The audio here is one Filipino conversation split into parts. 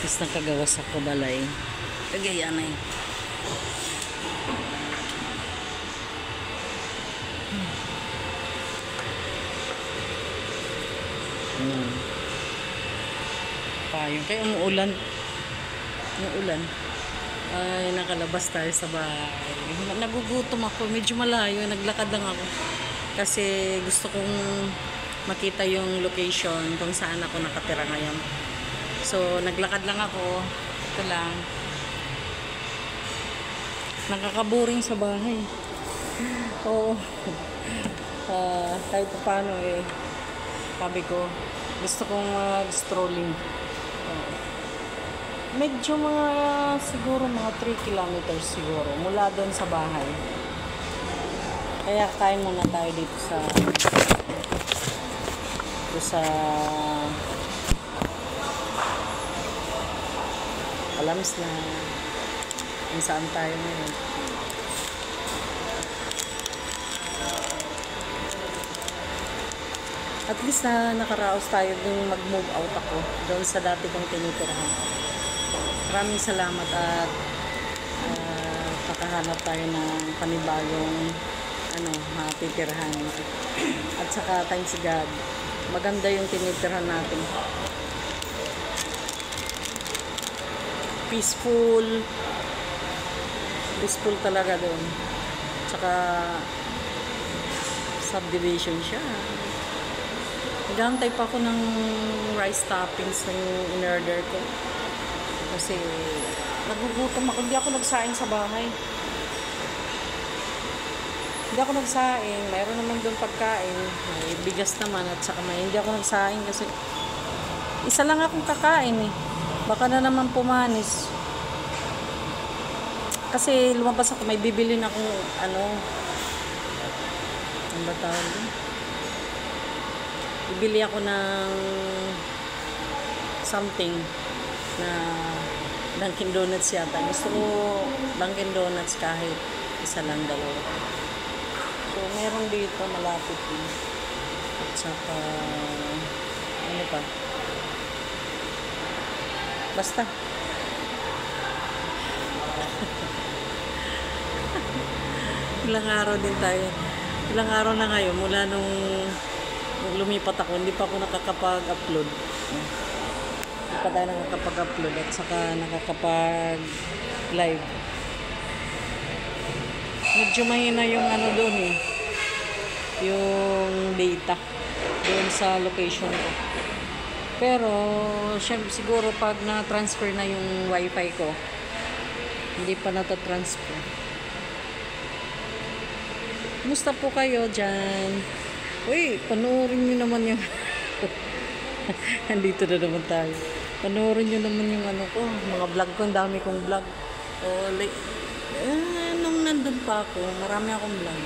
artist na kagawa sa Kabalay. Cagayan eh. Payong. Kaya umuulan. Umuulan. Ay, nakalabas tayo sa bahay. Nagugutom ako. Medyo malayo. Naglakad lang ako. Kasi gusto kong makita yung location kung saan ako nakatira ngayon. So, naglakad lang ako. Ito lang. Nakakaboring sa bahay. Oo. Kahit paano eh. Sabi ko, gusto kong strolling. Medyo siguro mga 3 kilometers siguro mula doon sa bahay. Kaya kain muna tayo dito sa Alams na kung saan tayo ngayon. At least nakaraos tayo dun mag-move out ako doon sa dati kong tinitirahan. Maraming salamat at kakahanap tayo ng panibagong matitirahan. At saka thanks God, maganda yung tinitirahan natin. Peaceful talaga doon. Tsaka subdivision siya. Nagantay pa ako ng rice toppings na yung in-order ko. Kasi nagugutom ako. Hindi ako nagsaing sa bahay. Hindi ako nagsaing. Mayroon naman doon pagkain. May bigas naman at saka hindi ako nagsaing kasi isa lang akong kakain eh. Baka na naman pumanis. Kasi lumabas ako. May bibili na akong ano ba tawag doon? Bibili ako ng something na Dunkin Donuts yata. Gusto ko Dunkin Donuts kahit isa lang, dalawa. So, meron dito malapit din. At saka ano pa? Basta. Ilang araw din tayo. Ilang araw na ngayon mula nung lumipat ako, hindi pa ako nakakapag-upload. Hindi pa tayo nakakapag-upload at saka nakakapag-live. Medyo mahina yung ano doon eh. Yung data doon sa location ko. Pero syempre siguro pag na-transfer na yung wifi ko, hindi pa nata-transfer. Kumusta po kayo dyan? Uy, panoorin nyo naman yung andito na naman tayo. Panoorin nyo naman yung ano ko, mga vlog ko, ang dami kong vlog. Nung nandun pa ako, marami akong vlog.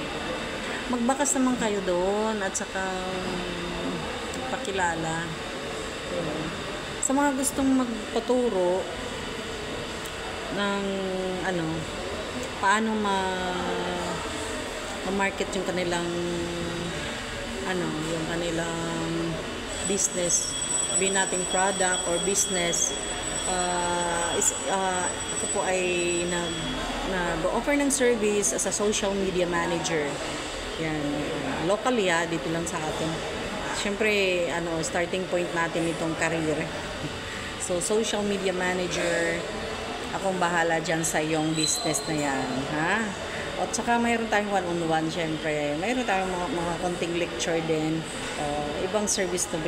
Magbakas naman kayo doon at saka pakilala. Sa mga gustong magpaturo ng paano ma-market yung kanilang yung kanilang business, be nating product or business. Ako po ay nag-offer ng service as a social media manager. Yan, locally dito lang sa atin. Siyempre, starting point natin itong career. So, social media manager, akong bahala dyan sa iyong business na yan, ha? At saka mayroon tayong one-on-one, syempre. Mayroon tayong mga konting lecture din. Ibang service na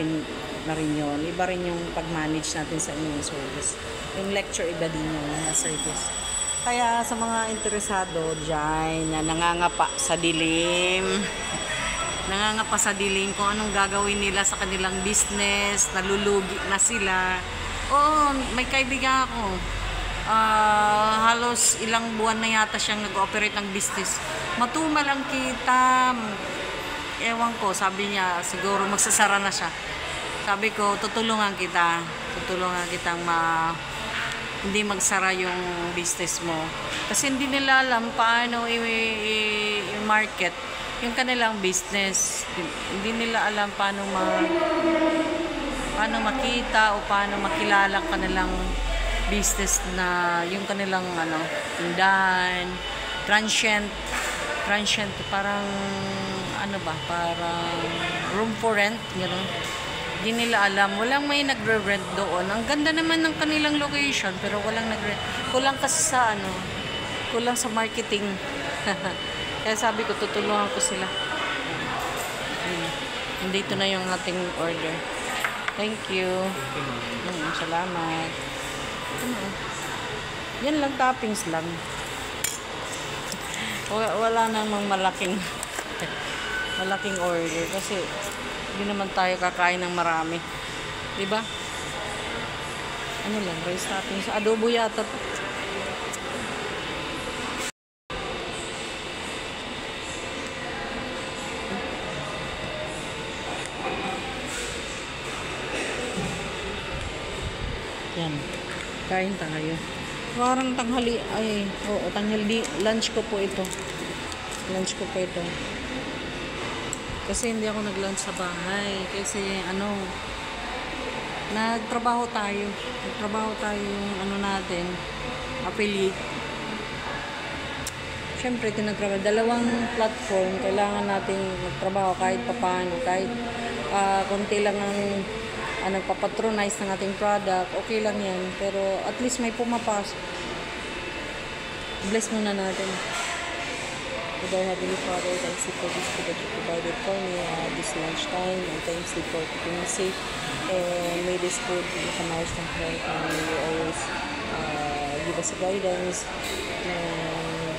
rin yun. Iba rin yung pag-manage natin sa inyong service. Yung lecture, iba din yung service. Kaya sa mga interesado dyan na nangangapa sa dilim, kung anong gagawin nila sa kanilang business, nalulugi na sila. May kaibigan ako. Halos ilang buwan na yata siyang nag-operate ng business. Matumal ang kita. Ewan ko, sabi niya, siguro magsasara na siya. Sabi ko, tutulungan kitang hindi magsara yung business mo. Kasi hindi nila alam paano i-market yung kanilang business. Hindi nila alam paano makita o paano makilala kanilang business na yung kanilang ano, tindahan, transient, parang ano ba, parang room for rent, gano'n. Hindi nila alam, walang may nagre-rent doon. Ang ganda naman ng kanilang location, pero walang nagre-rent. Kulang kasi sa ano, kulang sa marketing. Kaya sabi ko, tutulungan ko sila. Nandito na yung ating order. Thank you. Salamat. Yan lang, toppings lang. Wala namang malaking order kasi hindi naman tayo kakain ng marami. Diba? Ano lang, rice toppings. Adobo yata. Yan. Kain tayo. Parang tanghali. Ay, oo, tanghali. Lunch ko po ito. Kasi hindi ako nag-lunch sa bahay. Kasi ano, nagtrabaho tayo yung ano natin, affiliate. Siyempre, dalawang platform, kailangan natin magtrabaho kahit papaano, kahit konti lang ang nagpapatronize ng ating product, okay lang yan. Pero at least may pumapasok. Bless muna natin. Good our Heavenly Father, thanks for this food that you provided for me this lunchtime, and thanks for keeping me safe. And may this food makanourish ng health, and may you always give us a guidance. And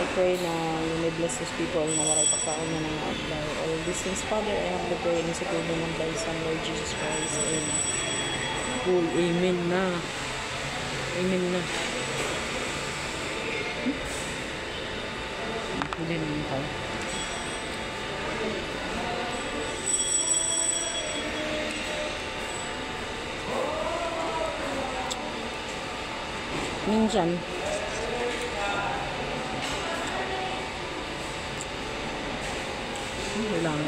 I pray na you may bless those people na waray pagkaon na ng outlaw. All these things, Father, I have the prayer in sa tulong ng thy Son, Lord Jesus Christ. Amen. Cool. Amen na. Amen na. Hindi naman tayo. Minsan, hindi lang.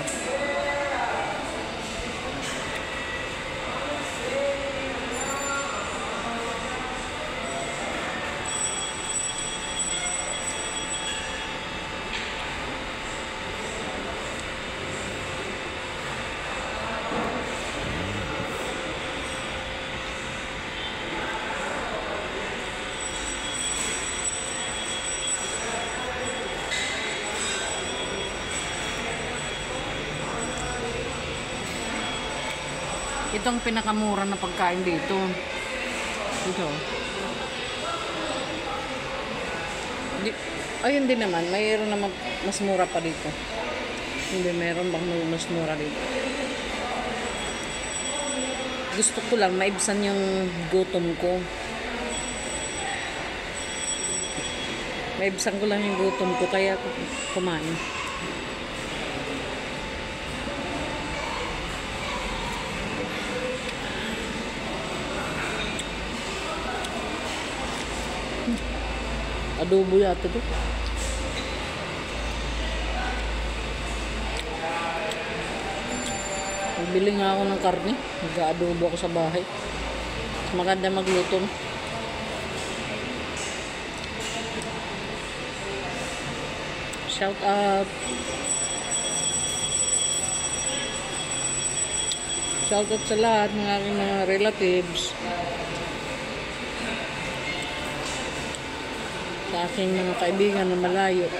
Ito ang pinakamura na pagkain dito. Ito. Ayun din naman. Mayroon naman mas mura pa dito. Hindi, mayroon bang mas mura dito. Gusto ko lang maibsan yung gutom ko. Maibsan ko lang yung gutom ko. Kaya kumain. Adobo yata to. Nagbili nga ako ng karne. Nag-adobo ako sa bahay. Maganda magluto. Shout out. Shout out sa lahat ng aking mga relatives. Sa aking mga kaibigan na malayo.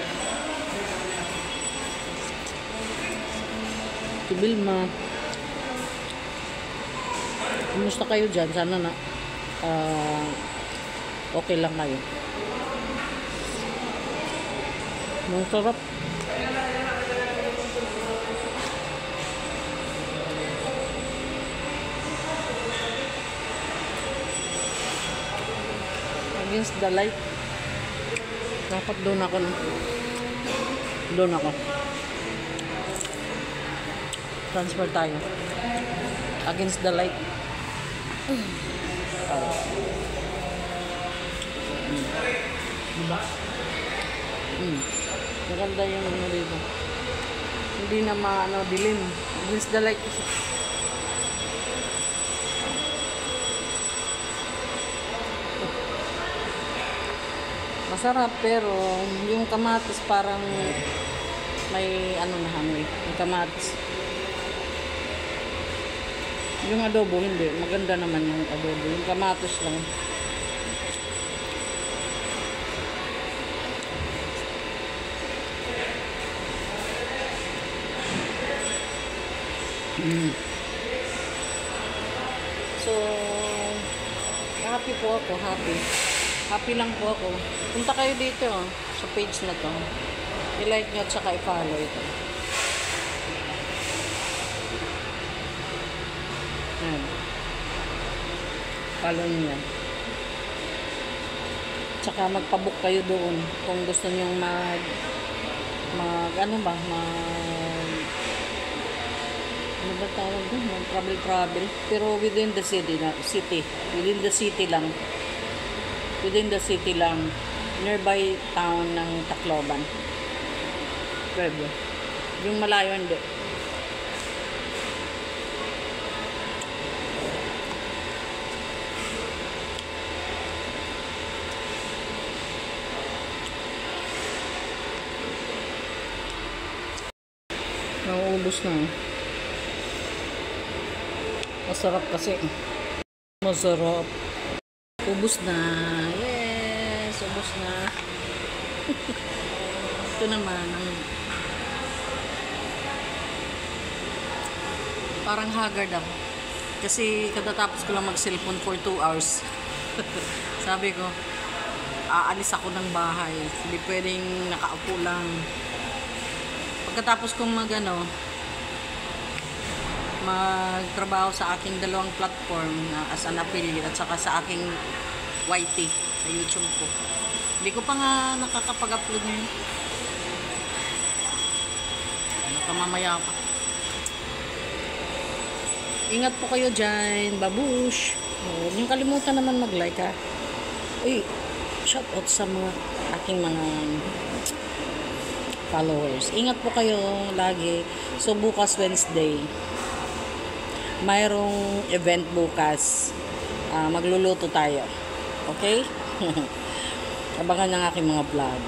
Si Vilma. Kumusta kayo dyan? Sana na okay lang kayo. Ang sarap. Against the light. Dapat doon ako. Transfer tayo. Against the light. Diba? Maganda yung ano dito. Hindi na dilim. Against the light kasi. Masarap pero yung kamatis parang may ano na hangoy. Yung kamatis. Yung adobo hindi. Maganda naman yung adobo. Yung kamatis lang. So, happy po ako. Happy. Happy lang po ako. Punta kayo dito sa page na to. I-like nyo at saka i-follow ito. Ayan. Follow nyo yan. Tsaka magpabook kayo doon kung gusto nyo ano ba, ano ba tawag doon? Travel. Pero within the city. Within the city lang. Within the city lang. Nearby town ng Tacloban. Pwede. Yung malayo hindi. Nauubos na. Masarap kasi. Masarap. Ubos na. Yes! Ubos na. Ito naman ang parang haggard ako. Kasi katatapos ko lang mag-cellphone for 2 hours. Sabi ko, aalis ako ng bahay. Hindi pwedeng nakaupo lang. Pagkatapos kong magtrabaho sa aking dalawang platform as an affiliate at saka sa aking YT sa YouTube ko. Hindi ko pa nga nakakapag-upload ngayon. Mamaya pa. Ingat po kayo dyan. Babush. Huwag niyong kalimutan naman mag-like ha. Uy, shout out sa aking mga followers. Ingat po kayo lagi. So bukas Wednesday, mayroong event bukas. Magluluto tayo. Okay? Abangan ng aking mga vlog.